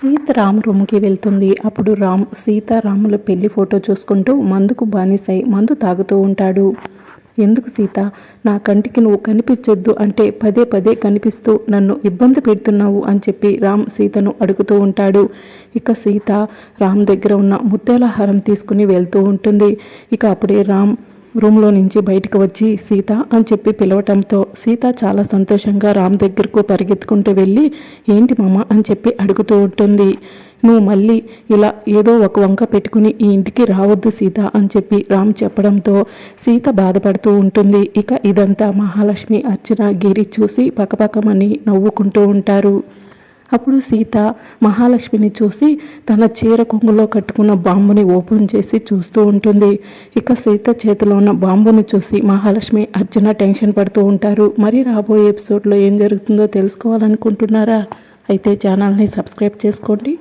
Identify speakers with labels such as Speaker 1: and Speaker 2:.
Speaker 1: సీత రామ్ రూమ్కి వెళ్తుంది. అప్పుడు రామ్ సీతారాముల పెళ్లి ఫోటో చూసుకుంటూ మందుకు బానిసై మందు తాగుతూ ఉంటాడు. ఎందుకు సీత, నా కంటికి నువ్వు కనిపించొద్దు అంటే పదే పదే కనిపిస్తూ నన్ను ఇబ్బంది పెడుతున్నావు అని చెప్పి రామ్ సీతను అడుగుతూ ఉంటాడు. ఇక సీత రామ్ దగ్గర ఉన్న ముత్యాల హారం తీసుకుని వెళ్తూ ఉంటుంది. ఇక అప్పుడే రామ్ రూమ్లో నుంచి బయటకు వచ్చి సీత అని చెప్పి పిలవటంతో సీత చాలా సంతోషంగా రామ్ దగ్గరకు పరిగెత్తుకుంటూ వెళ్ళి ఏంటి మామ అని చెప్పి అడుగుతూ ఉంటుంది. నువ్వు మళ్ళీ ఇలా ఏదో ఒక వంక పెట్టుకుని ఈ ఇంటికి రావద్దు సీత అని చెప్పి రామ్ చెప్పడంతో సీత బాధపడుతూ ఉంటుంది. ఇక ఇదంతా మహాలక్ష్మి, అర్చన, గిరి చూసి పకపకమని నవ్వుకుంటూ ఉంటారు. అప్పుడు సీత మహాలక్ష్మిని చూసి తన చీర కొంగులో కట్టుకున్న బాంబుని ఓపెన్ చేసి చూస్తూ ఉంటుంది. ఇక సీత చేతిలో ఉన్న బాంబుని చూసి మహాలక్ష్మి, అర్చన టెన్షన్ పడుతూ ఉంటారు. మరి రాబోయే ఎపిసోడ్లో ఏం జరుగుతుందో తెలుసుకోవాలనుకుంటున్నారా? అయితే ఛానల్ని సబ్స్క్రైబ్ చేసుకోండి.